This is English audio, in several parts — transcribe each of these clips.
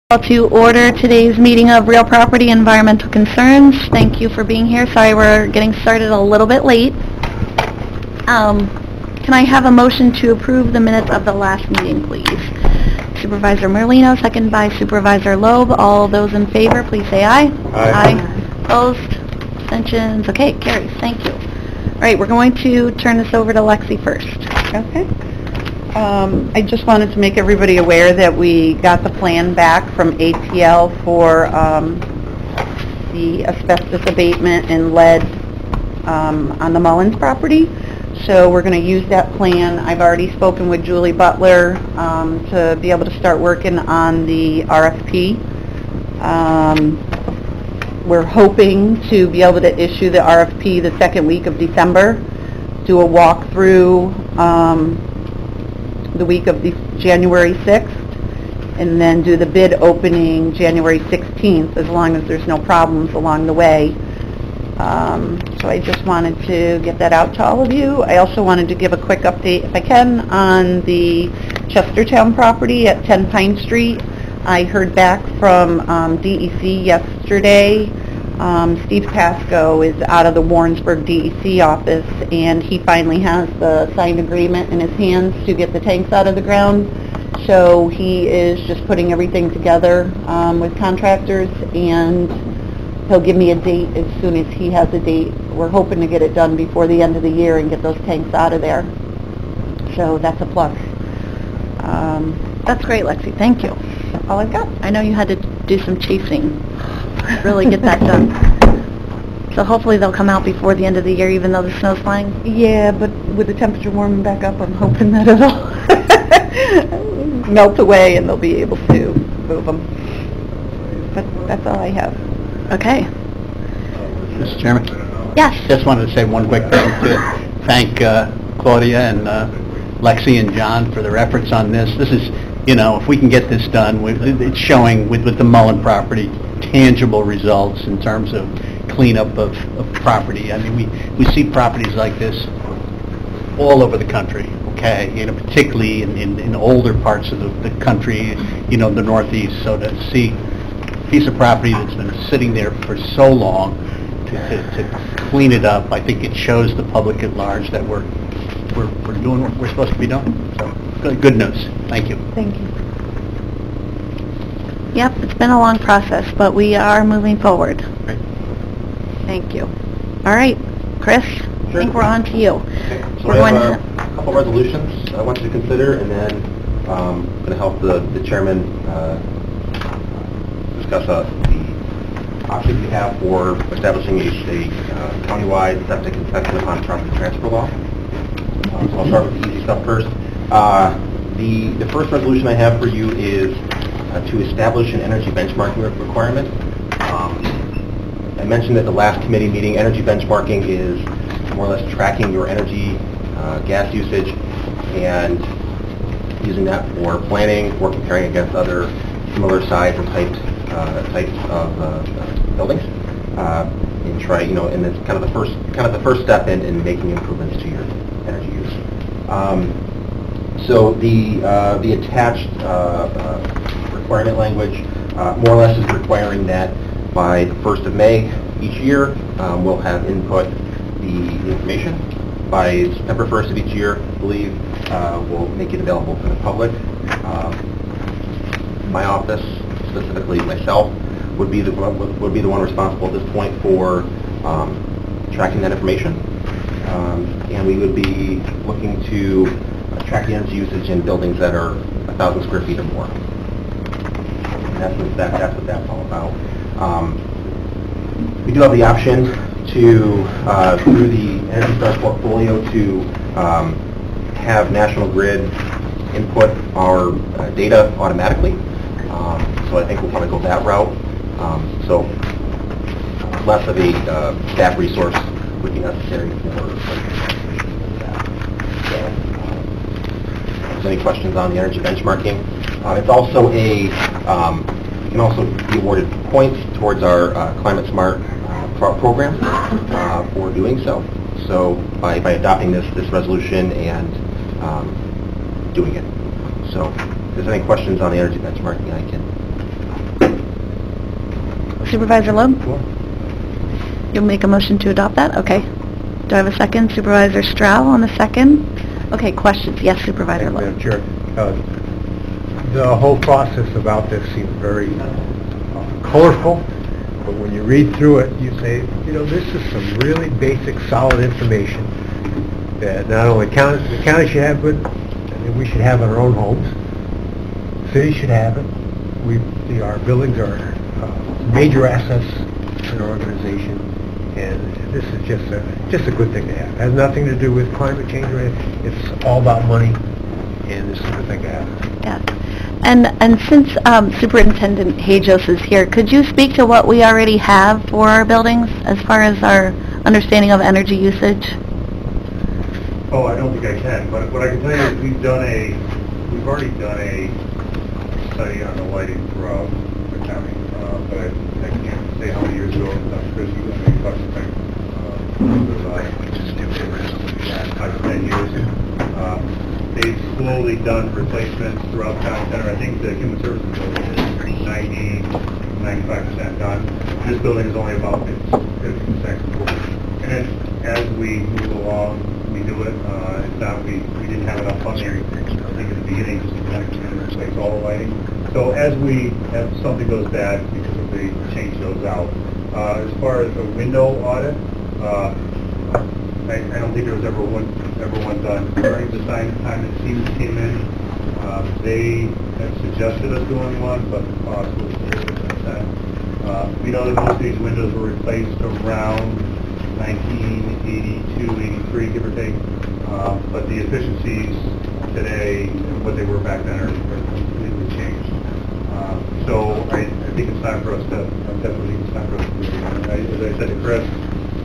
Call to order today's meeting of Real Property Environmental Concerns. Thank you for being here. Sorry we're getting started a little bit late. Can I have a motion to approve the minutes of the last meeting, please? Supervisor Merlino, second by Supervisor Loeb. All those in favor, please say aye. Aye. Opposed? Abstentions? Okay, carries. Thank you. All right, we're going to turn this over to Lexi first. Okay. I just wanted to make everybody aware that we got the plan back from ATL for the asbestos abatement and lead on the Mullins property. So we're going to use that plan. I've already spoken with Julie Butler to be able to start working on the RFP. We're hoping to be able to issue the RFP the second week of December, do a walkthrough the week of January 6th, and then do the bid opening January 16th, as long as there's no problems along the way. So I just wanted to get that out to all of you. I also wanted to give a quick update, if I can, on the Chestertown property at 10 Pine Street. I heard back from DEC yesterday. Steve Pasco is out of the Warrensburg DEC office, and he finally has the signed agreement in his hands to get the tanks out of the ground. So he is just putting everything together with contractors, and he'll give me a date as soon as he has a date. We're hoping to get it done before the end of the year and get those tanks out of there. So that's a plus. That's great, Lexi. Thank you. That's all I've got. I know you had to do some chasing, really get that done. So hopefully they'll come out before the end of the year, even though the snow's flying? Yeah, but with the temperature warming back up, I'm hoping that it'll melt away and they'll be able to move them. But that's all I have. Okay. Mr. Chairman? Yes. Just wanted to say one quick thing to thank Claudia and Lexi and John for their efforts on this. This is, if we can get this done, it's showing with the Mullen property tangible results in terms of cleanup of property. I mean, we see properties like this all over the country, okay? Particularly in older parts of the country, the Northeast. So to see a piece of property that's been sitting there for so long, to clean it up, I think it shows the public at large that we're doing what we're supposed to be doing. So good news. Thank you. Thank you. Yep, it's been a long process, but we are moving forward. Great. Thank you. All right, Chris, I think we're on to you. Okay. So We're I going have a couple resolutions I want you to consider, and then I'm going to help the chairman discuss the options we have for establishing a countywide septic inspection upon property transfer law. So I'll start with the easy stuff first. The first resolution I have for you is to establish an energy benchmarking requirement. I mentioned at the last committee meeting, energy benchmarking is more or less tracking your energy, gas usage, and using that for planning or comparing against other similar size and types of buildings. And try, and it's kind of the first step in making improvements to your energy use. So the attached requirement language more or less is requiring that by the 1st of May each year we'll have input the information. By September 1st of each year, I believe, we'll make it available for the public. My office, specifically myself, would be the one responsible at this point for tracking that information. And we would be looking to track the energy usage in buildings that are 1,000 square feet or more. That's what that's all about. We do have the option to, through the Energy Stars portfolio, to have National Grid input our data automatically. So I think we'll probably go that route. So less of a staff resource would be necessary for that. If there's any questions on the energy benchmarking, it's also you can also be awarded points towards our Climate Smart program for doing so. So by adopting this resolution and doing it. So if there's any questions on the energy benchmarking, I can Supervisor Loeb? You'll make a motion to adopt that? Okay. Do I have a second? Supervisor Stroud on the second? Okay, questions? Yes, Supervisor Loeb. Madam Chair, the whole process about this seems very colorful, but when you read through it, you say, you know, this is some really basic, solid information that not only the county should have, but we should have in our own homes. City should have it. Our buildings are major assets in our organization, and this is just a good thing to have. It has nothing to do with climate change or anything. It's all about money, and this is a good thing to have. Yes. And since Superintendent Hajos is here, could you speak to what we already have for our buildings as far as our understanding of energy usage? Oh, I don't think I can, but what I can tell you is we've already done a study on the lighting throughout the county, but I can't say how many years ago, Chris, you may talk to think, 10 years. They've slowly done replacements throughout the town center. I think the human services building is 95% done. This building is only about 50% complete. And then as we move along, we do it. It's not, we didn't have enough funding, I think at the beginning, just to connect and replace all the lighting. So as something goes bad, because the change goes out. As far as a window audit, I don't think there was ever one done during the time that teams came in. They had suggested us doing one, but the cost was 30%. We know that most of these windows were replaced around 1982, 83, give or take. But the efficiencies today and what they were back then are completely changed. So I think it's time for us to, definitely it's time for us to do it. As I said to Chris,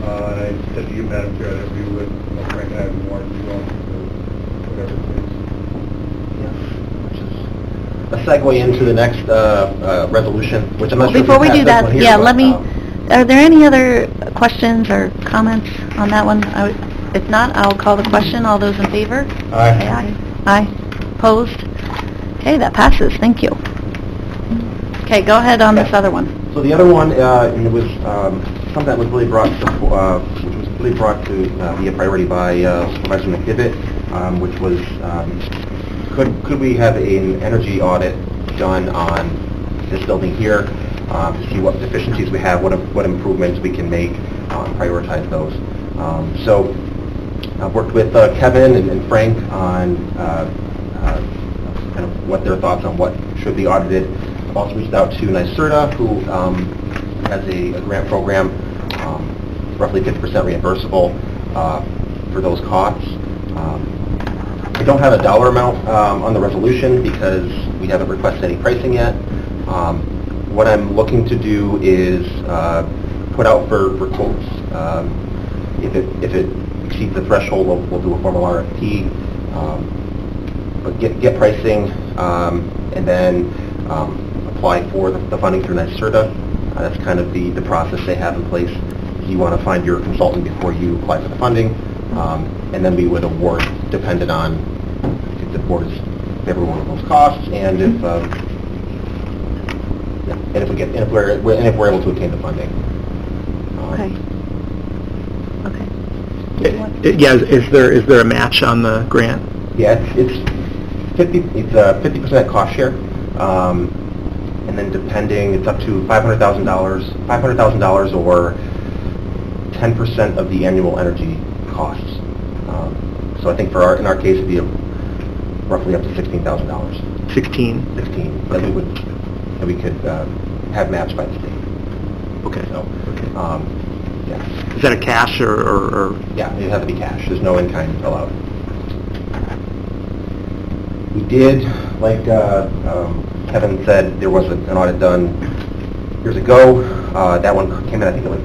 and I said to you, Madam Chair, that we would, try to have more to go whatever it is. A segue into the next resolution, which I'm not sure. Before we do that, here, yeah, but, let me, are there any other questions or comments on that one? If not, I'll call the question. All those in favor? Aye. Say aye. Aye. Opposed? Okay, that passes. Thank you. Okay, go ahead on this other one. So the other one, it was something that was really brought to, be a priority by Supervisor McDivitt, which was could we have an energy audit done on this building here to see what deficiencies we have, what improvements we can make, prioritize those. So I've worked with Kevin and Frank on kind of what their thoughts on what should be audited. I've also reached out to NYSERDA, who has a grant program, roughly 50% reimbursable for those costs. I don't have a dollar amount on the resolution because we haven't requested any pricing yet. What I'm looking to do is put out for quotes. If it exceeds the threshold, we'll do a formal RFP, but get pricing, and then apply for the funding through NYSERDA. That's kind of the process they have in place. You want to find your consultant before you apply for the funding, and then we would award dependent on if the board is every one of those costs, and if we're able to obtain the funding. Okay. Yeah, is there a match on the grant? Yeah, it's 50% cost share, and then depending, it's up to $500,000 or 10% of the annual energy costs. So I think in our case it'd be roughly up to $16,000. 16 that we could have matched by the state. Okay. So, yeah. Is that a cash or? Yeah, it has to be cash. There's no in-kind allowed. We did, like Kevin said, there was an audit done years ago. That one came in, I think it was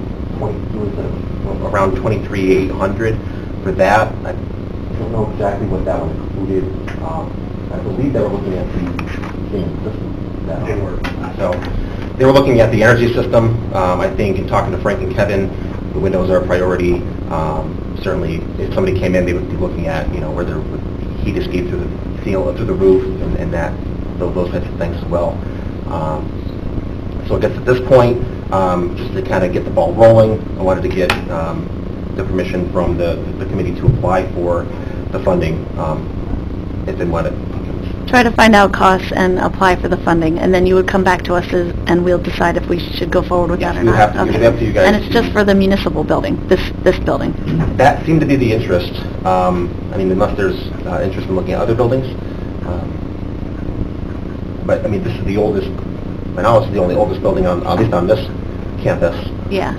around $23,800 for that. I don't know exactly what that one included. I believe they were looking at the system. So they were looking at the energy system. I think in talking to Frank and Kevin, the windows are a priority. Certainly, if somebody came in, they would be looking at where there would heat escape through the through the roof and those types of things as well. So I guess at this point, just to kind of get the ball rolling. I wanted to get the permission from the committee to apply for the funding if and when it comes. Try to find out costs and apply for the funding, and then you would come back to us and we'll decide if we should go forward with that or You not. have to, it's up to you guys. And it's just for the municipal building, this building. That seemed to be the interest. I mean, unless there's interest in looking at other buildings. But I mean, this is the oldest. I know it's the only oldest building on, at least on this campus. Yeah.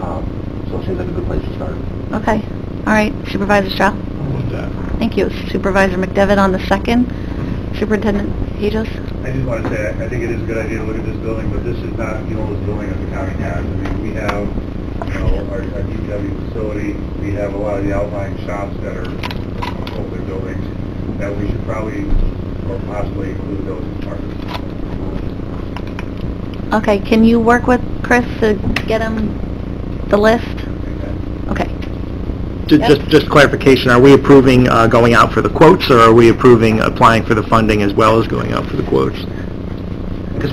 So it seems like a good place to start. Okay. All right. Supervisor Straub? With that. Thank you. Supervisor McDevitt on the second. Superintendent Hajos? I just want to say, I think it is a good idea to look at this building, but this is not the oldest building that the county has. I mean, we have, you know, our DPW facility, we have a lot of the outlying shops that are older buildings, that we should probably, or possibly include those as part of this. Okay. Can you work with Chris to get him the list? Okay. Just clarification, are we approving going out for the quotes, or are we approving applying for the funding as well as going out for the quotes? Because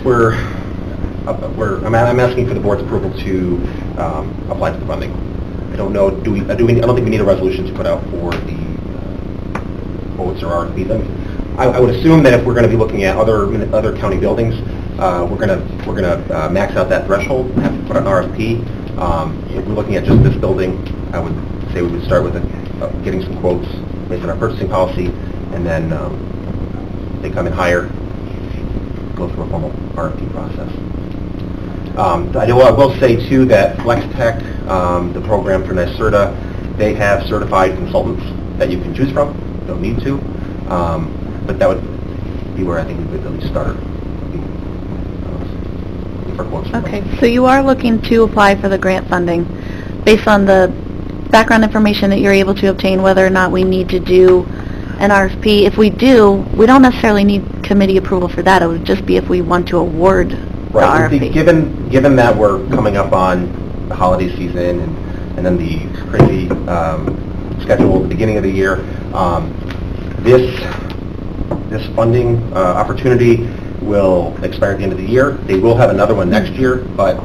I'm asking for the board's approval to apply for the funding. I don't know, I don't think we need a resolution to put out for the quotes or RFPs. I would assume that if we're going to be looking at other county buildings, we're going to max out that threshold and have to put an RFP. If we're looking at just this building, I would say we would start with getting some quotes based on our purchasing policy, and then if they come in higher, go through a formal RFP process. I will say too that FlexTech, the program for NYSERDA, they have certified consultants that you can choose from. You don't need to, but that would be where I think we would at least start. For quotes. Okay. So you are looking to apply for the grant funding based on the background information that you're able to obtain, whether or not we need to do an RFP. If we do, we don't necessarily need committee approval for that. It would just be if we want to award the RFP. Given that we're coming up on the holiday season and then the crazy schedule at the beginning of the year, this funding opportunity will expire at the end of the year. They will have another one next year, but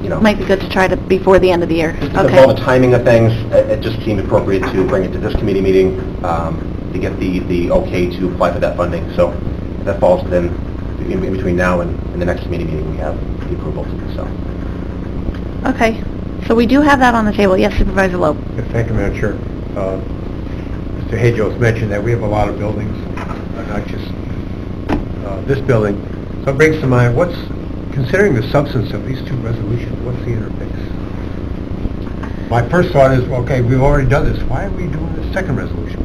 you know, Might be good to try to before the end of the year. just because of all the timing of things, it just seemed appropriate to bring it to this committee meeting to get the okay to apply for that funding. So if that falls then in between now and the next committee meeting, we have the approval to do so. Okay. So we do have that on the table. Yes, Supervisor Loeb. Yes, thank you, Madam Chair. Mr. Hajos mentioned that we have a lot of buildings, not just this building. So it brings to mind, considering the substance of these two resolutions, what's the interface? My first thought is, okay, we've already done this. Why are we doing the second resolution?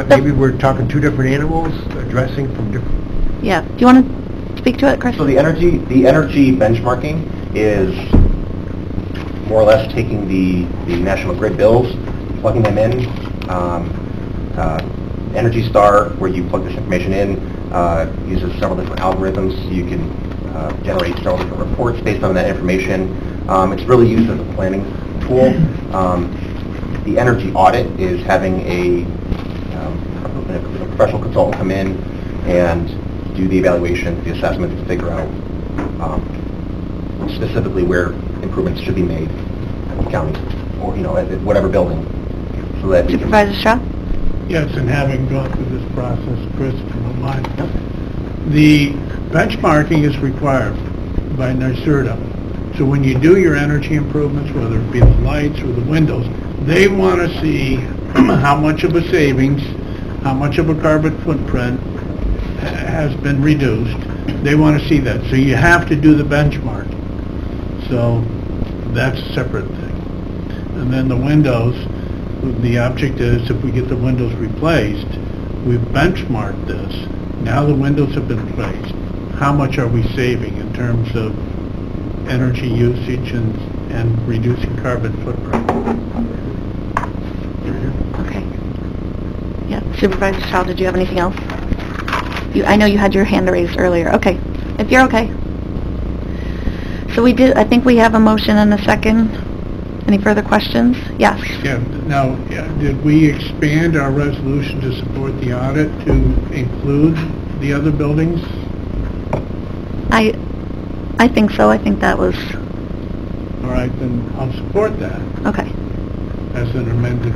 Maybe we're talking two different animals, addressing from different... Yeah. Do you want to speak to it, Chris? So the energy benchmarking is more or less taking the National Grid bills, plugging them in. Energy Star, where you plug this information in, uses several different algorithms. You can generate several different reports based on that information. It's really used as a planning tool. The energy audit is having a professional consultant come in and do the evaluation, the assessment to figure out specifically where improvements should be made at the county or at whatever building. So that Supervisor Straub? Yes, and having gone through this process, Chris, if you don't mind, the benchmarking is required by NYSERDA. So when you do your energy improvements, whether it be the lights or the windows, they want to see how much of a savings, how much of a carbon footprint has been reduced. They want to see that. So you have to do the benchmark. So that's a separate thing. And then the windows, the object is if we get the windows replaced, we've benchmarked this. Now the windows have been replaced. How much are we saving in terms of energy usage and reducing carbon footprint? Okay. Yeah. Supervisor Straub, did you have anything else? I know you had your hand raised earlier. Okay. If you're okay. So I think we have a motion and a second. Any further questions? Yes. Yeah. Now, did we expand our resolution to support the audit to include the other buildings? I think so. I think that was, All right, then I'll support that okay. as an amended.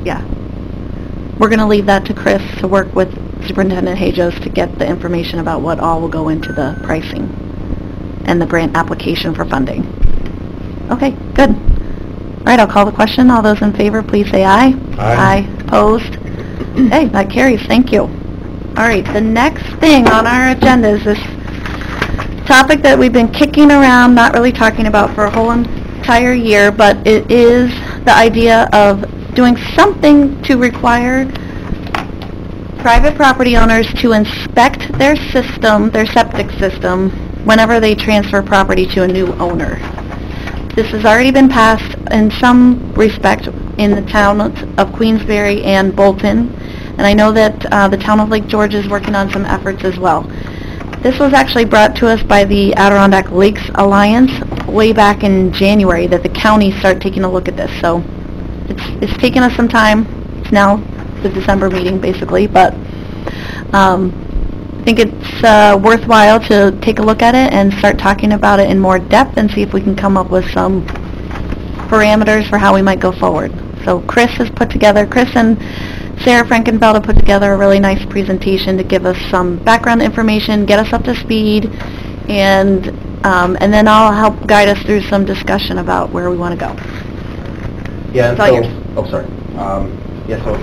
Yeah. We're going to leave that to Chris to work with Superintendent Hajos to get the information about what all will go into the pricing and the grant application for funding. Okay, good. All right, I'll call the question. All those in favor, please say aye. Aye. Opposed? Hey, that carries. Thank you. All right, the next thing on our agenda is this topic that we've been kicking around, not really talking about for a whole entire year, but it is the idea of doing something to require private property owners to inspect their system, their septic system, whenever they transfer property to a new owner. This has already been passed in some respect in the town of Queensbury and Bolton, and I know that the town of Lake George is working on some efforts as well. This was actually brought to us by the Adirondack Lakes Alliance way back in January, that the county started taking a look at this. So it's taken us some time. It's now the December meeting, basically, but I think it's worthwhile to take a look at it and start talking about it in more depth and see if we can come up with some parameters for how we might go forward. So Chris and Sarah Frankenfeld have put together a really nice presentation to give us some background information, get us up to speed, and then I'll help guide us through some discussion about where we want to go. Yeah, and It's all yours. oh, sorry.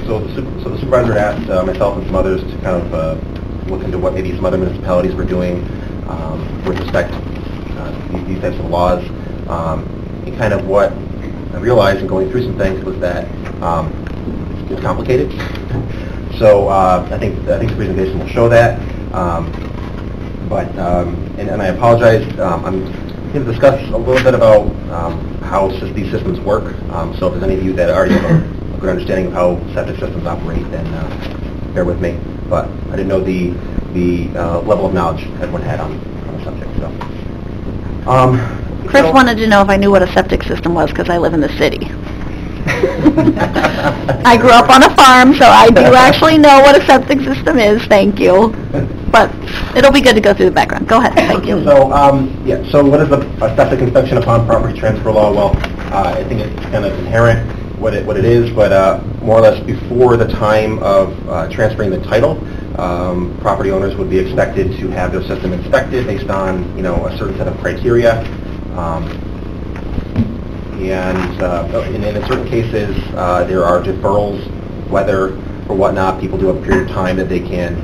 So the supervisor asked myself and some others to kind of look into what maybe some other municipalities were doing with respect to these types of laws. And kind of what I realized in going through some things was that it's complicated. So I think the presentation will show that. And I apologize. I'm going to discuss a little bit about how these systems work. So if there's any of you that already have a good understanding of how septic systems operate, then bear with me. But I didn't know the level of knowledge everyone had on the subject. So. Chris wanted to know if I knew what a septic system was because I live in the city. I grew up on a farm, so I do actually know what a septic system is. Thank you. But it'll be good to go through the background. Go ahead. Thank you. So, so what is a septic inspection upon property transfer law? Well, I think it's kind of inherent what it is, but more or less before the time of transferring the title, property owners would be expected to have their system inspected based on, a certain set of criteria. And in certain cases, there are deferrals, whether or whatnot. People do have a period of time that they can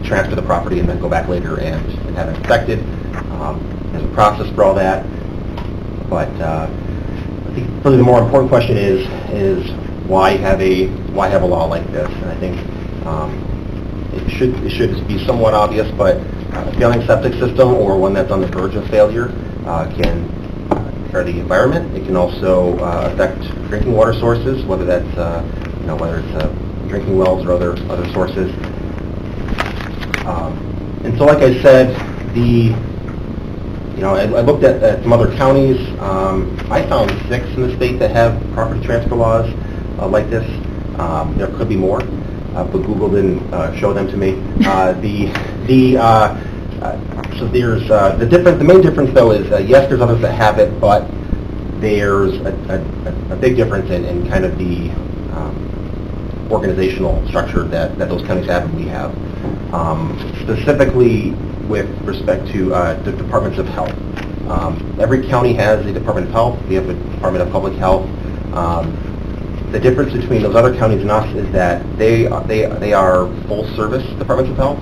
transfer the property and then go back later and have it inspected. There's a process for all that. But I think really the more important question is why have a law like this? And I think it should be somewhat obvious, but a failing septic system or one that's on the verge of failure can impair the environment. It can also affect drinking water sources, whether that's whether it's drinking wells or other sources. And so, like I said, I looked at some other counties. I found 6 in the state that have property transfer laws like this. There could be more, but Google didn't show them to me. So there's the main difference though is yes, there's others that have it, but there's a big difference in kind of the organizational structure that those counties have and we have. Specifically with respect to the departments of health. Every county has a Department of Health. We have a Department of Public Health. The difference between those other counties and us is that they are full service departments of health,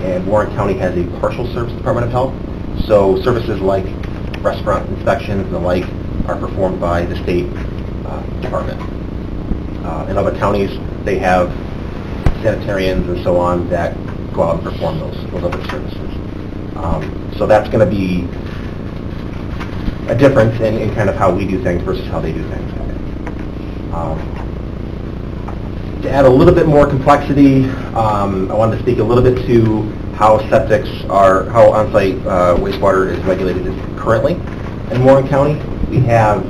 and Warren County has a partial service Department of Health. So services like restaurant inspections and the like are performed by the state department. In other counties, they have sanitarians and so on that go out and perform those other services. So that's going to be a difference in kind of how we do things versus how they do things. To add a little bit more complexity, I wanted to speak a little bit to how how on-site wastewater is regulated currently. In Warren County, we have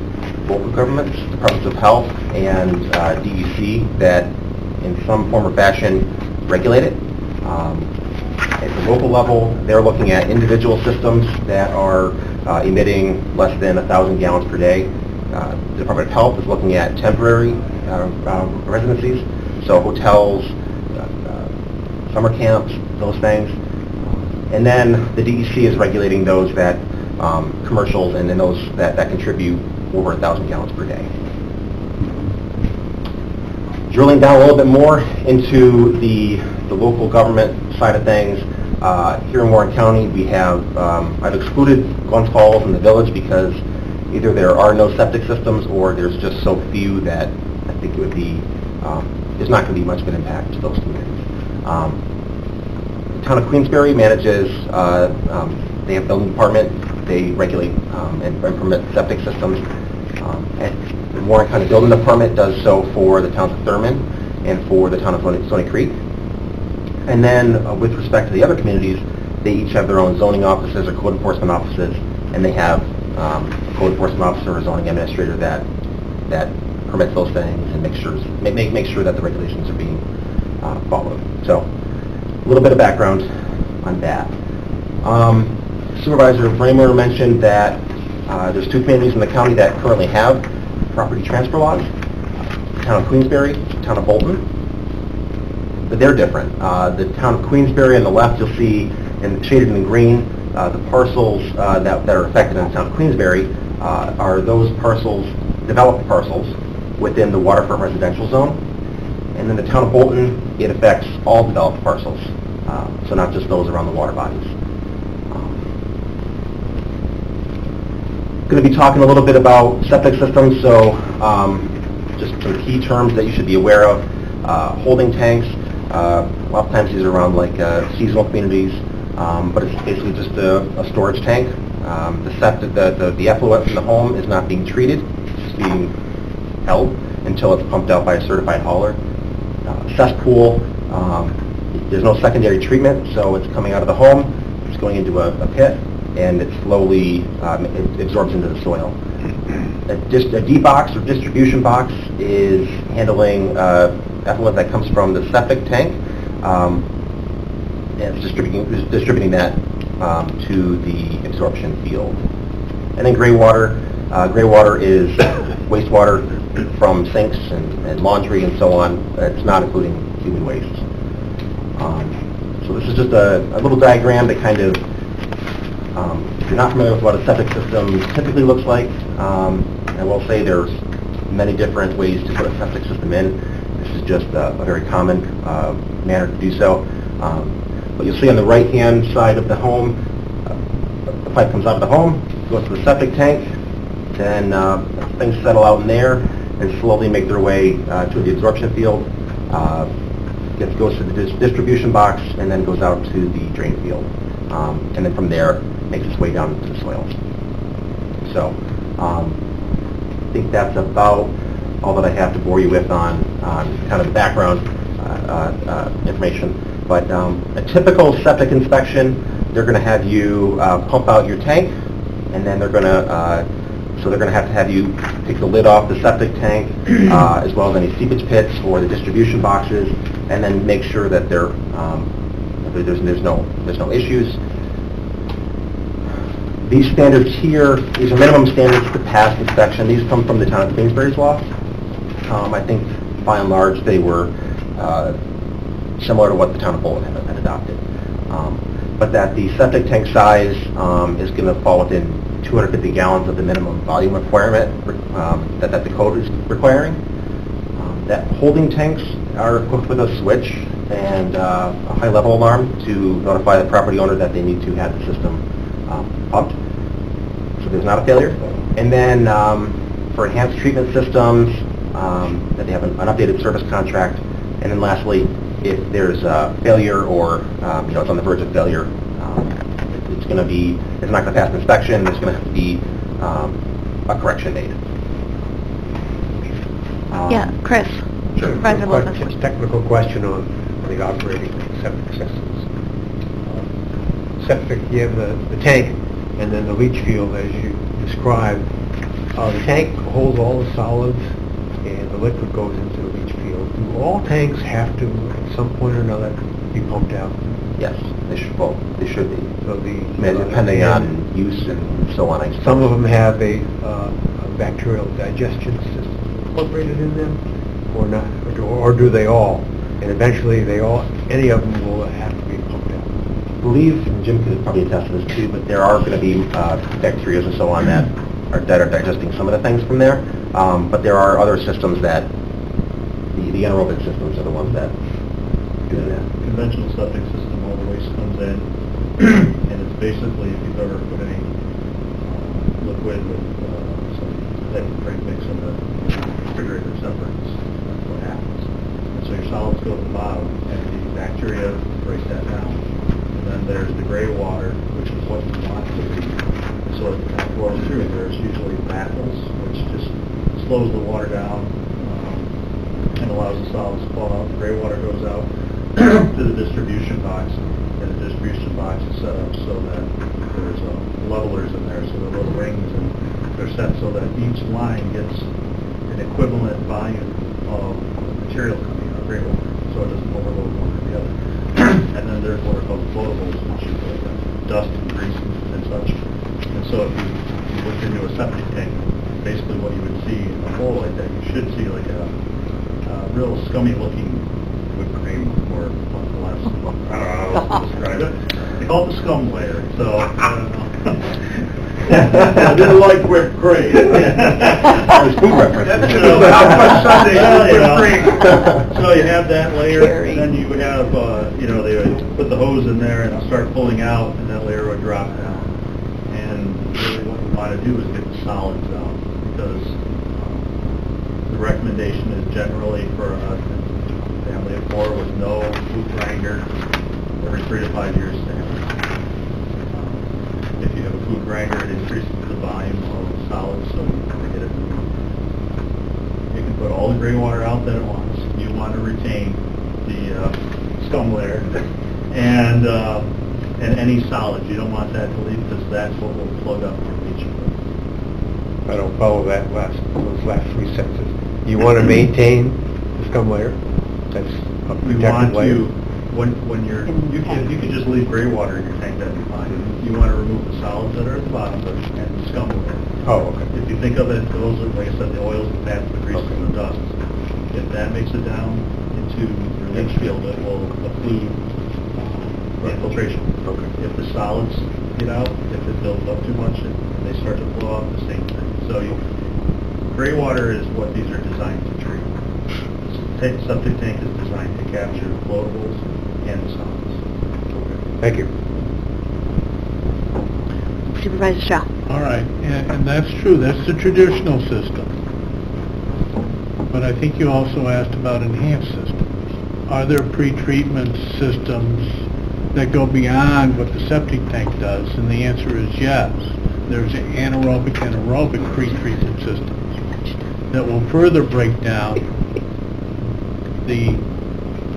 local governments, departments of health, and DEC that in some form or fashion regulate it. the local level, they're looking at individual systems that are emitting less than 1,000 gallons per day. The Department of Health is looking at temporary residencies, so hotels, summer camps, those things. And then the DEC is regulating those that, commercials, and then those that contribute over 1,000 gallons per day. Drilling down a little bit more into the local government side of things, here in Warren County we have, I've excluded Glens Falls and the village because either there are no septic systems or there's just so few that I think it would be, there's not going to be much of an impact to those communities. The town of Queensbury manages, they have a building department, they regulate and permit septic systems. And the Warren County Building Department does so for the towns of Thurman and for the town of Stony Creek. And then with respect to the other communities, they each have their own zoning offices or code enforcement offices, and they have a code enforcement officer or zoning administrator that permits those things and make sure that the regulations are being followed. So a little bit of background on that. Supervisor Bramer mentioned that there's two communities in the county that currently have property transfer laws, the town of Queensbury, the town of Bolton. But they're different. The town of Queensbury on the left, you'll see shaded in green, the parcels that are affected in the town of Queensbury are those parcels, developed parcels, within the waterfront residential zone. And then the town of Bolton, it affects all developed parcels, so not just those around the water bodies. Going to be talking a little bit about septic systems, so just some key terms that you should be aware of. Holding tanks, a lot of times these are around like seasonal communities, but it's basically just a storage tank. The effluent in the home is not being treated, it's just being held until it's pumped out by a certified hauler. Cesspool, there's no secondary treatment, so it's coming out of the home, it's going into a pit, and it slowly it absorbs into the soil. A D-box or distribution box is handling effluent that comes from the septic tank, and it's distributing that to the absorption field. And then gray water. Gray water is wastewater from sinks and laundry and so on. It's not including human waste. So this is just a little diagram that kind of, if you're not familiar with what a septic system typically looks like, I will say there's many different ways to put a septic system in. This is just a very common manner to do so. But you'll see on the right-hand side of the home, the pipe comes out of the home, goes to the septic tank, then things settle out in there and slowly make their way to the absorption field. It goes to the distribution box and then goes out to the drain field. And then from there, makes its way down into the soil. So I think that's about all that I have to bore you with on kind of the background information. But a typical septic inspection, they're going to have you pump out your tank, and then they're going to have you take the lid off the septic tank, as well as any seepage pits or the distribution boxes, and then make sure that there's no issues. These standards here, these are minimum standards to pass inspection. These come from the town of Queensbury's law. I think by and large they were similar to what the town of Bolton had adopted. But that the septic tank size is going to fall within 250 gallons of the minimum volume requirement that the code is requiring. That holding tanks are equipped with a switch and a high level alarm to notify the property owner that they need to have the system pumped, so there's not a failure. And then for enhanced treatment systems, that they have an updated service contract. And then lastly, if there's a failure or it's on the verge of failure, it's not going to pass inspection. There's going to have to be a correction made. Yeah, Chris. Sure. Supervisor Wilson. Just technical question on the operating septic systems. Septic, you have the tank and then the leach field as you described. The tank holds all the solids and the liquid goes into the leach field. Do all tanks have to, at some point or another, be pumped out? Yes. They should, well, they should be. So the... Depending on use and so on. I suppose. Some of them have a bacterial digestion system incorporated in them, or not, or do they all? And eventually any of them will have to be pumped out. I believe, and Jim could probably attest to this too, but there are going to be bacteria and so on that are digesting some of the things from there. But there are other systems that, the anaerobic systems are the ones that do that. Conventional septic system, all the waste comes in, and it's basically, if you've ever put any liquid with some type of drink mix in the refrigerator separates, that's what happens. And so your solids go to the bottom, and the bacteria break that down. And then there's the gray water, which is what you want to be. So it kind of flows through. There's usually baffles, which just slows the water down and allows the solids to fall out. The gray water goes out to the distribution box, and the distribution box is set up so that there's levelers in there, so the little rings, and they're set so that each line gets an equivalent volume of material coming out of gray water, so it doesn't overload one or the other. And then there's what are called floatables, which is like dust and grease and such. And so if you look into a septic tank, basically what you would see in a hole like that, you should see like a real scummy looking whipped cream, or less, I don't know how to describe it. They call it the scum layer, so I don't know. I didn't like whipped cream. There's food references. So you have that layer, and then you would have, they would put the hose in there and start pulling out, and that layer would drop down. And really what we want to do is get the solids out, because the recommendation is generally for a family of 4 with no food grinder every 3 to 5 years to have it. If you have a food grinder, it increases the volume of solids, so you can get it. You can put all the gray water out that it wants. You want to retain the scum layer and any solids. You don't want that to leave, because that's what will plug up your leaching. I don't follow those last 3 sentences. You want to maintain the scum layer? That's a protected layer. When you can just leave gray water in your tank, that'd be fine. You want to remove the solids that are at the bottom and the scum layer. Oh, okay. If you think of it, those are, like I said, the oils, the fats, the grease, and the dust. If that makes it down into your leach field, it will occlude infiltration. Okay. If the solids get out, if it builds up too much, they start to flow out, the same thing. So gray water is what these are designed to treat. The septic tank is designed to capture floatables and the solids. Thank you. Supervisor Shaw. All right, and that's true, that's the traditional system. But I think you also asked about enhanced systems. Are there pre-treatment systems that go beyond what the septic tank does? And the answer is yes. There's anaerobic and aerobic pre-treatment systems that will further break down the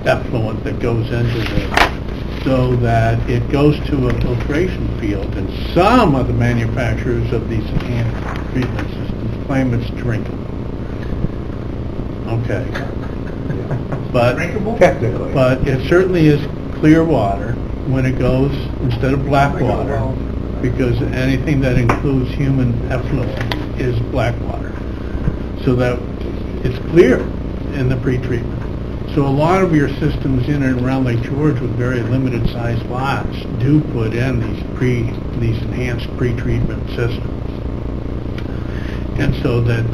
effluent that goes into this, so that it goes to a filtration field. And some of the manufacturers of these enhanced treatment systems claim it's drinkable. Okay. But Technically. But it certainly is clear water when it goes, instead of black water, because anything that includes human effluent is black water. So that it's clear in the pre-treatment. So a lot of your systems in and around Lake George with very limited sized lots do put in these enhanced pre-treatment systems. And so that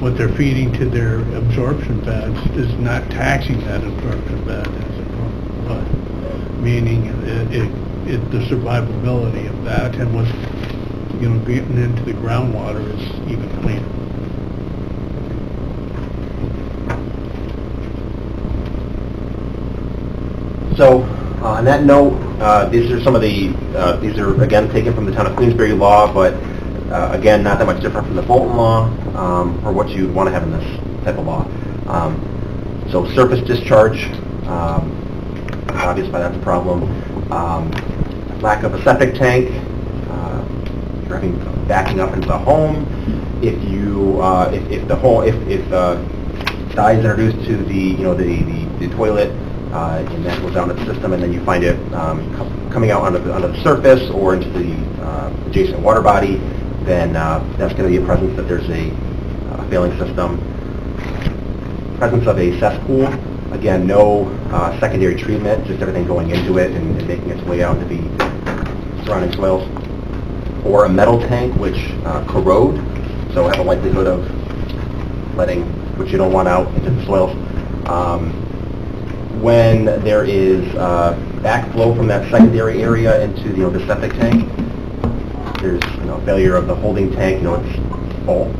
what they're feeding to their absorption beds is not taxing that absorption bed, meaning the survivability of that, and what's getting into the groundwater is even cleaner. So, on that note, these are some of the, these are again taken from the town of Queensbury law, but again, not that much different from the Bolton law, or what you want to have in this type of law. So surface discharge, obviously that's a problem. Lack of a septic tank, backing up into the home. If you, if dye is introduced to the, the toilet, and that goes down to the system, and then you find it coming out onto the surface or into the adjacent water body, then that's going to be a presence that there's a failing system. Presence of a cesspool, again, no secondary treatment, just everything going into it and making its way out into the surrounding soils. Or a metal tank, which corrode, so have a likelihood of letting, which you don't want out into the soils. When there is backflow from that secondary area into the septic tank, there's failure of the holding tank, it's full,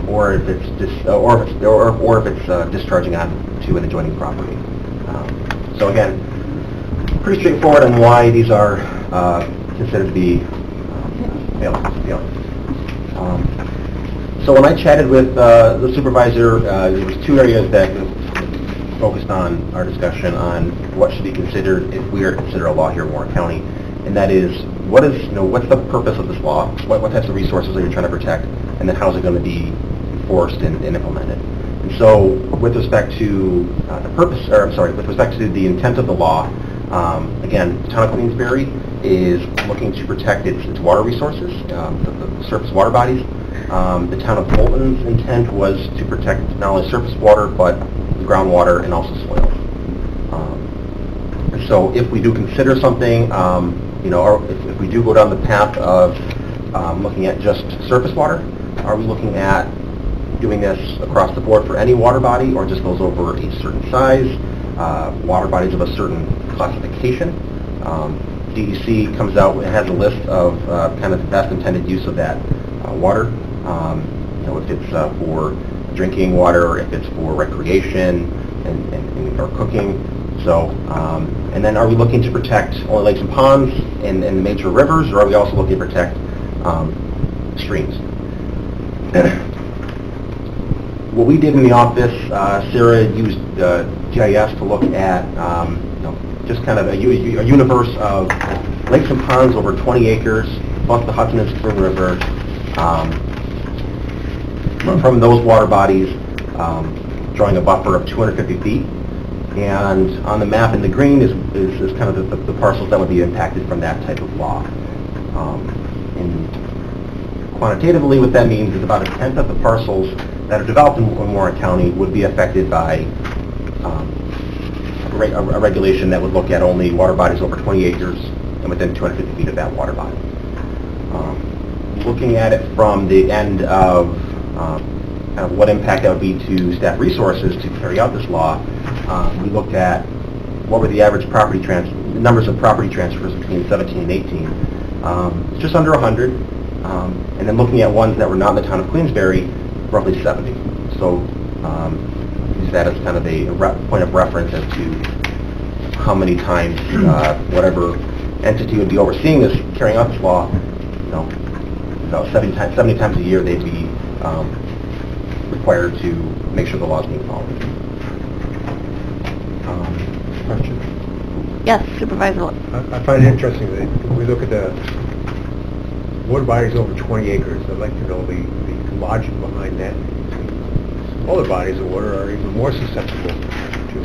or if it's discharging onto an adjoining property. So again, pretty straightforward on why these are considered to be failing. So when I chatted with the supervisor, there was two areas that focused on our discussion on what should be considered if we are to consider a law here in Warren County, and that is what's the purpose of this law? What types of resources are you trying to protect, and then how is it going to be enforced and implemented? And so, with respect to with respect to the intent of the law, again, the town of Queensbury is looking to protect its water resources, the surface water bodies. The town of Fulton's intent was to protect not only surface water, but the groundwater and also soil. So if we do consider something, or if we do go down the path of looking at just surface water, are we looking at doing this across the board for any water body, or just goes over a certain size, water bodies of a certain classification? DEC comes out and has a list of kind of the best intended use of that water. If it's for drinking water, or if it's for recreation or cooking. So, and then are we looking to protect only lakes and ponds and the major rivers, or are we also looking to protect streams? What we did in the office, Sarah used GIS to look at just kind of a universe of lakes and ponds over 20 acres, plus the Hudson and Spring River. From those water bodies, drawing a buffer of 250 feet. And on the map in the green is kind of the parcels that would be impacted from that type of law. And quantitatively, what that means is about a tenth of the parcels that are developed in Warren County would be affected by a regulation that would look at only water bodies over 20 acres and within 250 feet of that water body. Looking at it from the end of kind of what impact that would be to staff resources to carry out this law, we looked at what were the average numbers of property transfers between 17 and 18. Just under 100. And then looking at ones that were not in the town of Queensbury, roughly 70. So use that as kind of a point of reference as to how many times whatever entity would be overseeing this, carrying out this law, about 70 times a year they'd be required to make sure the law is being followed. Question? Yes, Supervisor. I find it interesting that when we look at the water bodies over 20 acres, I'd like to know the logic behind that. Smaller bodies of water are even more susceptible to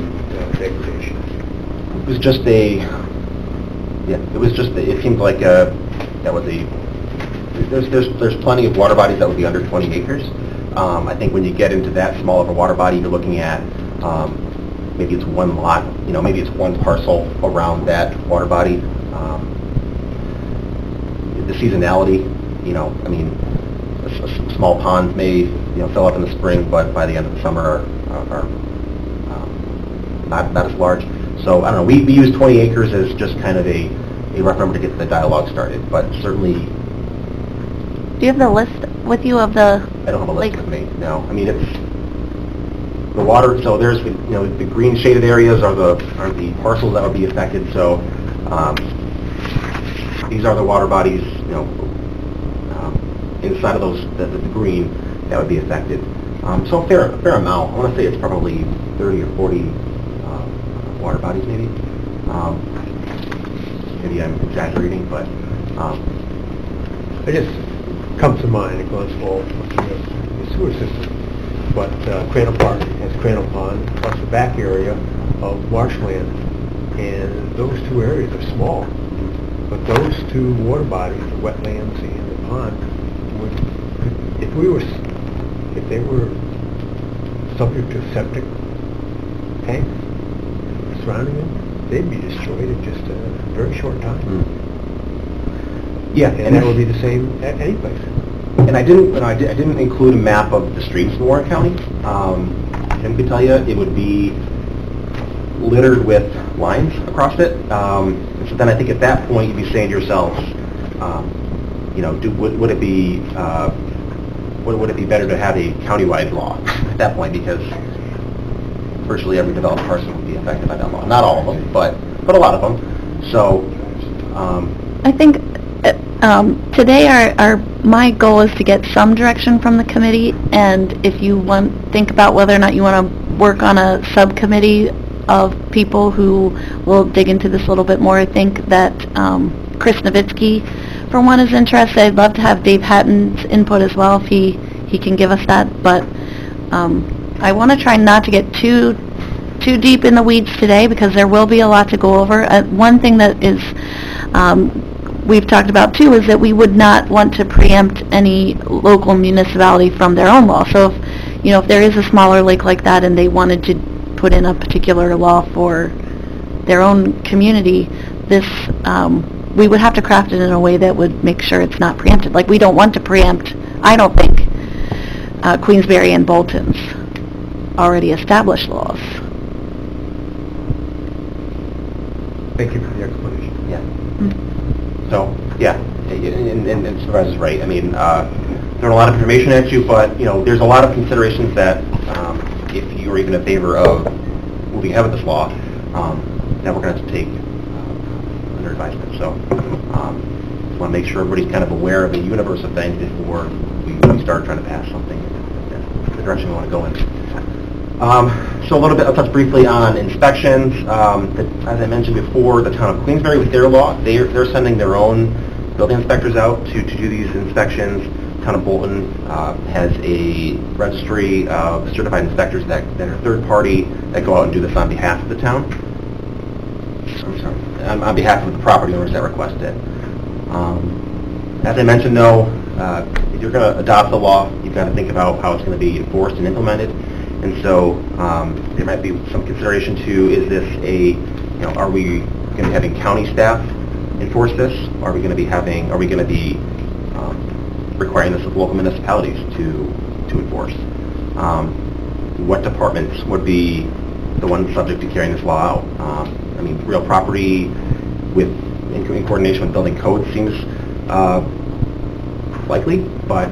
degradation. It was just it seemed like that was there's plenty of water bodies that would be under 20 acres. I think when you get into that small of a water body, you're looking at maybe it's one lot, maybe it's one parcel around that water body. The seasonality, small ponds may fill up in the spring, but by the end of the summer are not as large. So I don't know. We use 20 acres as just kind of a rough number to get the dialogue started, but certainly. Do you have the list with you of the? I don't have a list with me. No. It's the water. So there's the green shaded areas are the parcels that would be affected. So these are the water bodies. Inside of those the green that would be affected. So a fair amount. I want to say it's probably 30 or 40 water bodies, maybe. Maybe I'm exaggerating, but it just comes to mind, it goes for the sewer system. but Crandall Park has Crandall Pond plus the back area of marshland, and those two areas are small, but those two water bodies, the wetlands and the pond, if they were subject to septic tanks surrounding them, they'd be destroyed in just a very short time. Yeah, And that would be the same at any place. And I didn't include a map of the streets in Warren County. Tim could tell you it would be littered with lines across it. So then I think at that point you'd be saying to yourselves, would it be better to have a countywide law at that point, because virtually every developed parcel would be affected by that law. Not all of them, but a lot of them. So I think today my goal is to get some direction from the committee, and if you think about whether or not you want to work on a subcommittee of people who will dig into this a little bit more. I think that Chris Nowitzki, for one, is interested. I'd love to have Dave Hatton's input as well if he can give us that, but I want to try not to get too deep in the weeds today, because there will be a lot to go over. One thing that is we've talked about too is that we would not want to preempt any local municipality from their own law. So if there is a smaller lake like that and they wanted to put in a particular law for their own community, we would have to craft it in a way that would make sure it's not preempted. Like, we don't want to preempt, I don't think, Queensberry and Bolton's already established laws. Thank you for the explanation. Yeah. So, yeah, and Supervisor's right. I mean, throwing a lot of information at you, but, there's a lot of considerations that, if you're even in favor of moving ahead with this law, that we're going to have to take under advisement. So, just want to make sure everybody's kind of aware of the universe of things before we start trying to pass something in the direction we want to go in. So a little bit, I'll touch briefly on inspections. As I mentioned before, the town of Queensberry, with their law, they're sending their own building inspectors out to do these inspections. Town of Bolton has a registry of certified inspectors that are third party that go out and do this on behalf of the town. I'm sorry, on behalf of the property owners that request it. As I mentioned, though, if you're going to adopt the law, you've got to think about how it's going to be enforced and implemented. And so there might be some consideration to, is this are we going to be having county staff enforce this? Are we going to be requiring this of local municipalities to enforce? What departments would be the ones subject to carrying this law out? I mean, real property in coordination with building code seems likely, but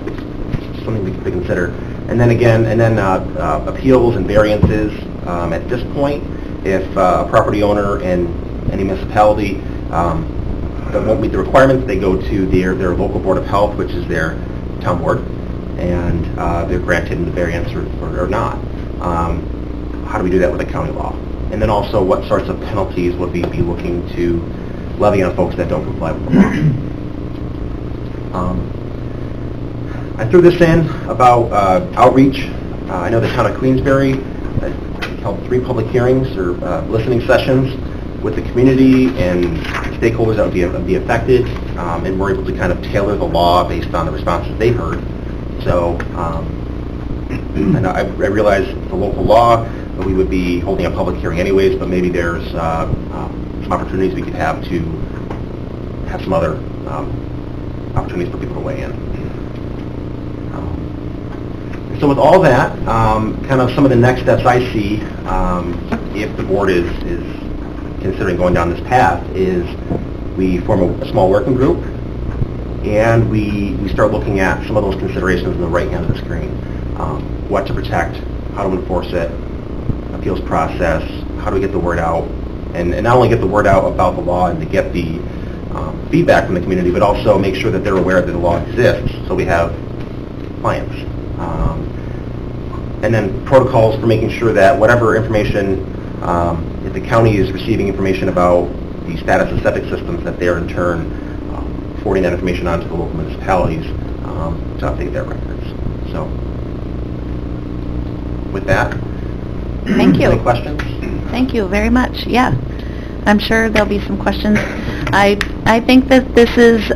it's something we could consider. And then appeals and variances. At this point, if a property owner in any municipality that won't meet the requirements, they go to their local board of health, which is their town board, and they're granted the variance or not. How do we do that with a county law? And then also, what sorts of penalties would we be looking to levy on folks that don't comply with the law? I threw this in about outreach. I know the town of Queensberry held 3 public hearings or listening sessions with the community and stakeholders that would be affected, and we're able to kind of tailor the law based on the responses they heard. So I realize the local law, but we would be holding a public hearing anyways, but maybe there's some opportunities we could have to have some other opportunities for people to weigh in. So with all that, kind of some of the next steps I see, if the board is considering going down this path, is we form a small working group, and we start looking at some of those considerations on the right hand of the screen. What to protect, how to enforce it, appeals process, how do we get the word out, and not only get the word out about the law and to get the feedback from the community, but also make sure that they're aware that the law exists, so we have compliance. And then protocols for making sure that whatever information, if the county is receiving information about the status of septic systems, that they're in turn forwarding that information on to the local municipalities to update their records. So, with that, Thank you. any questions? Thank you very much. Yeah, I'm sure there'll be some questions. I think that this is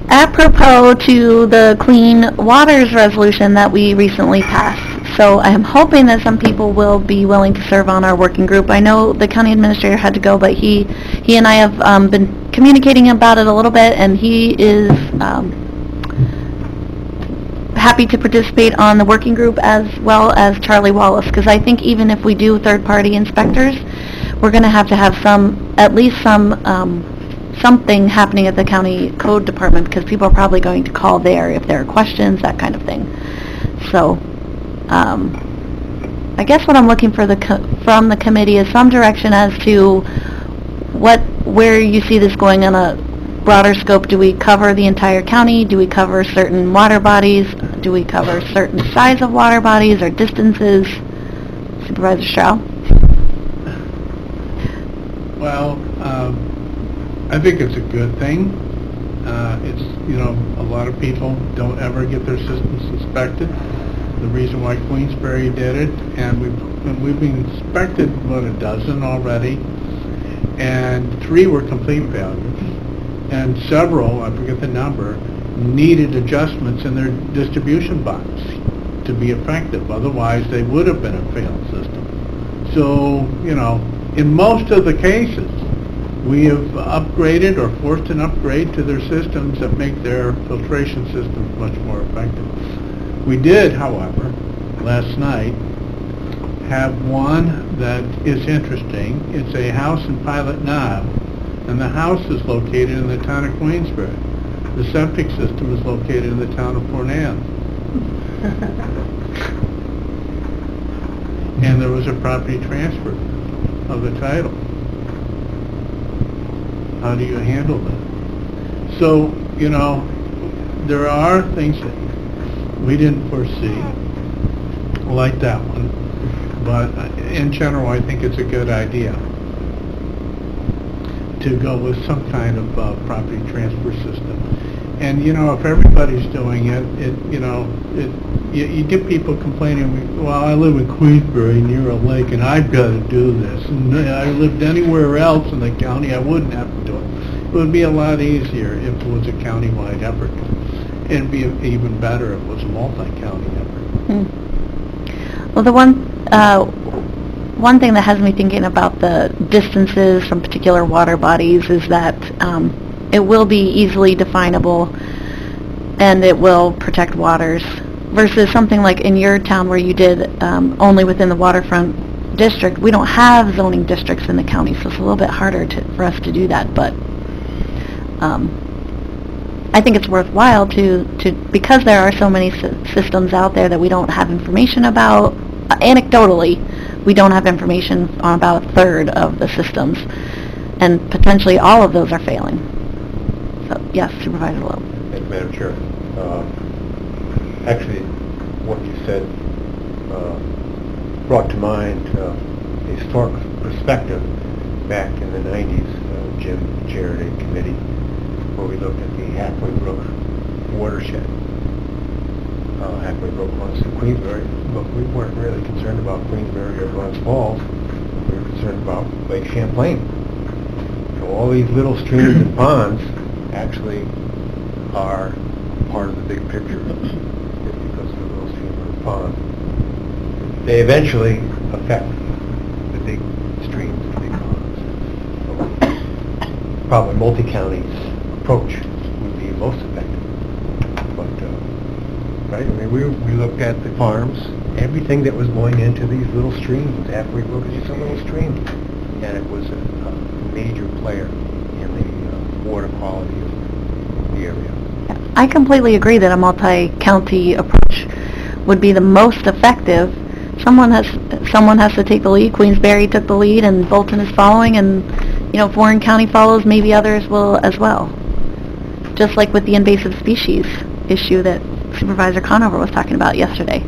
apropos to the Clean Waters resolution that we recently passed. So I'm hoping that some people will be willing to serve on our working group. I know the county administrator had to go, but he and I have been communicating about it a little bit, and he is happy to participate on the working group as well as Charlie Wallace, because I think even if we do third-party inspectors, we're going to have at least something happening at the county code department, because people are probably going to call there if there are questions, that kind of thing. So, I guess what I'm looking for from the committee is some direction as to where you see this going on a broader scope. Do we cover the entire county? Do we cover certain water bodies? Do we cover certain size of water bodies or distances? Supervisor Strauss? Well, I think it's a good thing. A lot of people don't ever get their systems inspected. The reason why Queensbury did it, and we've inspected about a dozen already, and 3 were complete failures, and several, I forget the number, needed adjustments in their distribution box to be effective. Otherwise, they would have been a failed system. So, in most of the cases, we have upgraded or forced an upgrade to their systems that make their filtration systems much more effective. We did, however, last night, have one that is interesting. It's a house in Pilot Knob, and the house is located in the town of Queensbury. The septic system is located in the town of Port Anne. And there was a property transfer of the title. How do you handle that? So, there are things that we didn't foresee, like that one, but in general, I think it's a good idea to go with some kind of property transfer system. And if everybody's doing it, you get people complaining, well, I live in Queensbury near a lake and I've got to do this, and I lived anywhere else in the county, I wouldn't have to do it. It would be a lot easier if it was a county-wide effort. It'd be even better if it was a multi-county effort. Well, the one thing that has me thinking about the distances from particular water bodies is that it will be easily definable and it will protect waters, versus something like in your town where you did only within the waterfront district. We don't have zoning districts in the county, so it's a little bit harder for us to do that, but I think it's worthwhile to because there are so many systems out there that we don't have information about. Anecdotally, we don't have information on about a third of the systems, and potentially all of those are failing. So, yes, Supervisor Lowe. Thank you, Madam Chair. Actually, what you said brought to mind a historic perspective back in the 90s. Jim chaired a committee where we looked at the Halfway Brook watershed. Halfway Brook runs through Queensbury, but we weren't really concerned about Queensbury or Glens Falls. We were concerned about Lake Champlain. So all these little streams and ponds actually are part of the big picture because of the little streams and ponds. They eventually affect the big streams, the big ponds. Probably multi-county approach would be most effective. But, right, I mean, we looked at the farms, everything that was going into these little streams. Halfway Brook is just a little stream, and it was a major player in the water quality of the area. I completely agree that a multi-county approach would be the most effective. Someone has to take the lead. Queensbury took the lead, and Bolton is following, and if Warren County follows, maybe others will as well. Just like with the invasive species issue that Supervisor Conover was talking about yesterday.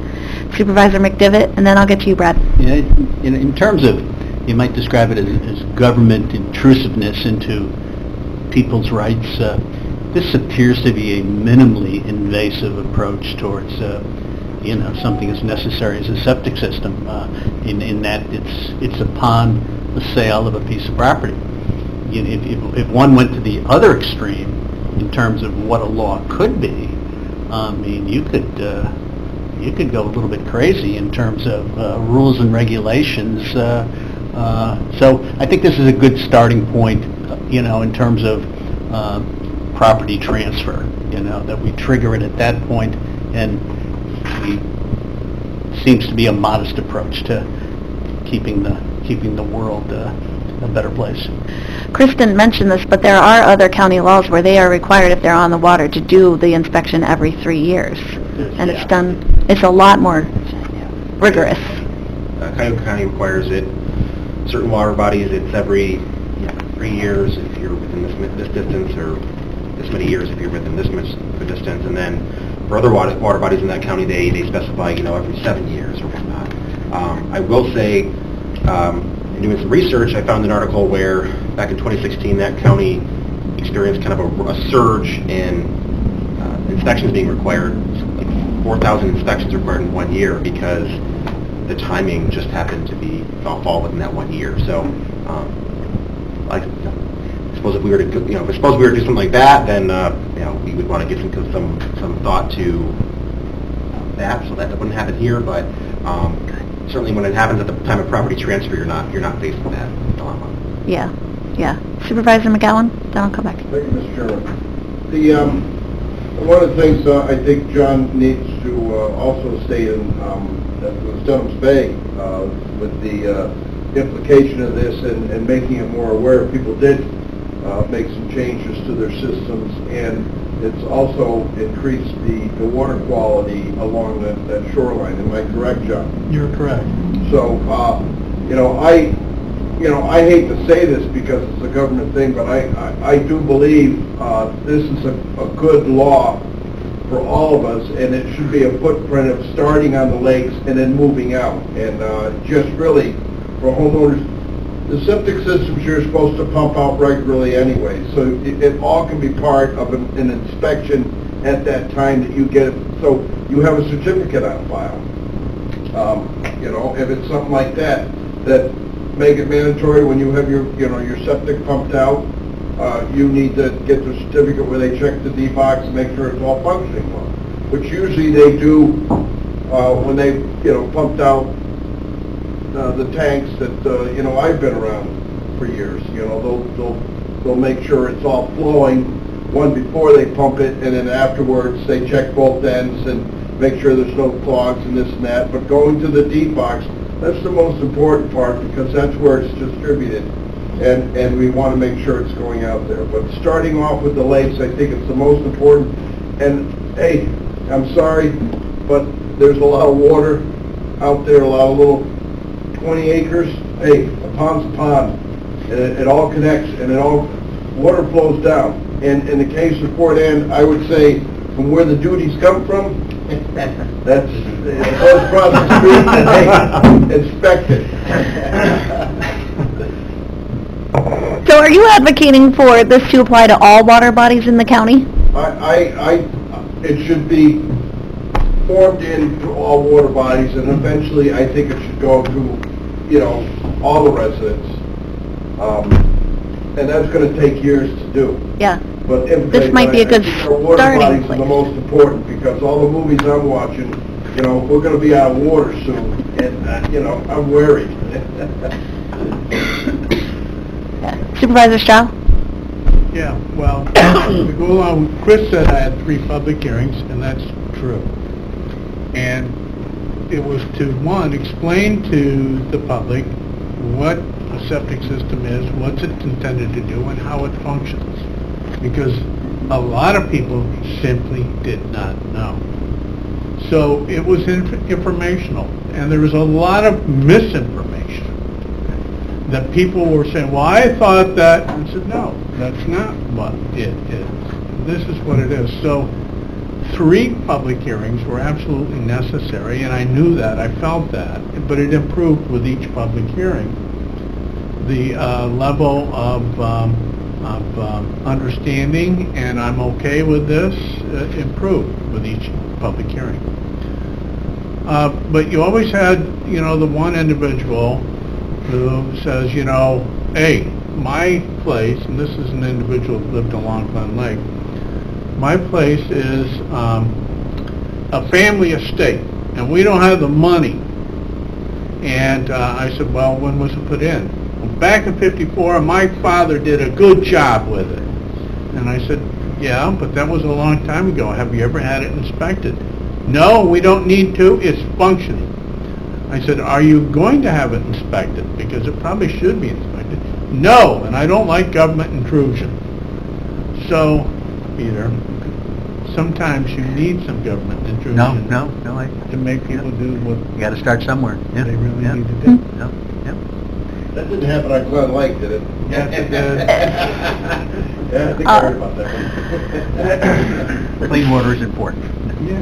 Supervisor McDivitt, and then I'll get to you, Brad. Yeah, in terms of, you might describe it as government intrusiveness into people's rights. this appears to be a minimally invasive approach towards, something as necessary as a septic system, in that it's upon the sale of a piece of property. If one went to the other extreme in terms of what a law could be, I mean, you could go a little bit crazy in terms of rules and regulations. So I think this is a good starting point, in terms of property transfer. That we trigger it at that point, and seems to be a modest approach to keeping the world a better place. Kristen mentioned this, but there are other county laws where they are required, if they're on the water, to do the inspection every 3 years. And it's a lot more rigorous. Cuyahoga County requires it. Certain water bodies, it's every 3 years if you're within this distance, or this many years if you're within this much of a distance. And then for other water bodies in that county, they specify, every 7 years or whatnot. I will say, in doing some research, I found an article where back in 2016 that county experienced kind of a surge in inspections being required, like 4,000 inspections required in 1 year, because the timing just happened to fall within that 1 year. So, I suppose if we were to do something like that, then we would want to give some thought to that, so that wouldn't happen here. But certainly, when it happens at the time of property transfer, you're not faced with that dilemma. Yeah. Supervisor McGowan, then I'll come back. Thank you, Mr. Chairman. One of the things I think John needs to also state in Dunham's Bay, with the implication of this and making it more aware, people did make some changes to their systems, and it's also increased the water quality along that shoreline. Am I correct, John? You're correct. So, I hate to say this because it's a government thing, but I do believe this is a good law for all of us, and it should be a footprint of starting on the lakes and then moving out. And just really, for homeowners, the septic systems you're supposed to pump out regularly anyway, so it all can be part of an inspection at that time that you get it, so you have a certificate on file. If it's something like that make it mandatory when you have your septic pumped out. You need to get the certificate where they check the D-box and make sure it's all functioning well, which usually they do when they pumped out the tanks that I've been around for years. They'll make sure it's all flowing one before they pump it, and then afterwards they check both ends and make sure there's no clogs and this and that. But going to the D-box, that's the most important part, because that's where it's distributed, and we want to make sure it's going out there. But starting off with the lakes, I think it's the most important. And hey, I'm sorry, but there's a lot of water out there, a lot of little 20 acres. Hey, a pond's a pond, and it all connects, and water flows down. And in the case of Fort Ann, I would say from where the duties come from, that's goes across the street, and hey, inspect it. So are you advocating for this to apply to all water bodies in the county? It should be formed into all water bodies, and eventually I think it should go to, all the residents. And that's going to take years to do. Yeah. But this might be a good water starting bodies place. are the most important, because all the movies I'm watching, we're going to be out of water soon, and I'm worried. Supervisor Strau? Yeah, well, to go along, Chris said I had 3 public hearings, and that's true. And it was to, one, explain to the public what a septic system is, what's it intended to do, and how it functions. Because a lot of people simply did not know. So it was informational, and there was a lot of misinformation that people were saying, well, I thought that, and I said, no, that's not what it is. This is what it is. So 3 public hearings were absolutely necessary, and I knew that, I felt that, but it improved with each public hearing. The level of understanding, and I'm okay with this, improve with each public hearing. But you always had, the one individual who says, hey, my place, and this is an individual who lived along Glen Lake, my place is a family estate, and we don't have the money. And I said, well, when was it put in? Well, back in '54, my father did a good job with it. And I said, yeah, but that was a long time ago. Have you ever had it inspected? No, we don't need to. It's functioning. I said, are you going to have it inspected? Because it probably should be inspected. No, and I don't like government intrusion. So, Peter, sometimes you need some government intrusion. No, To make people do what you got to start somewhere. Yeah. they really Yeah. need to do. No, yeah. That didn't happen on Glen Lake, did it? Yes, it did. Yeah, I think I heard about that one. Clean water is important.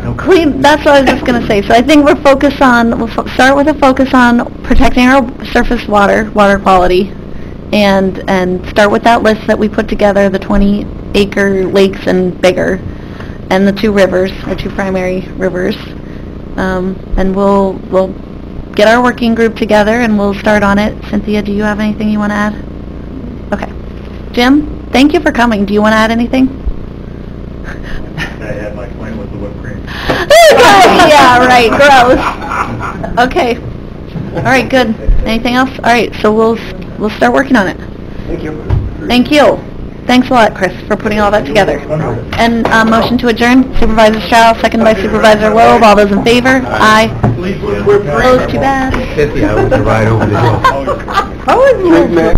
No Clean, that's what I was just going to say. So I think we'll start with a focus on protecting our surface water quality, and start with that list that we put together, the 20-acre lakes and bigger, and the 2 rivers, our 2 primary rivers. And we'll get our working group together and we'll start on it. Cynthia, do you have anything you want to add? Okay. Jim, thank you for coming. Do you want to add anything? I had my claim with the whipped cream. Yeah, right, gross. Okay. All right, good. Anything else? All right, so we'll start working on it. Thank you. Thank you. Thanks a lot, Chris, for putting all that together. And motion to adjourn, Supervisor Strauss, second by Supervisor Loeb. All those in favor? Aye. Opposed, too bad. Cynthia, I was to ride over the hill. How was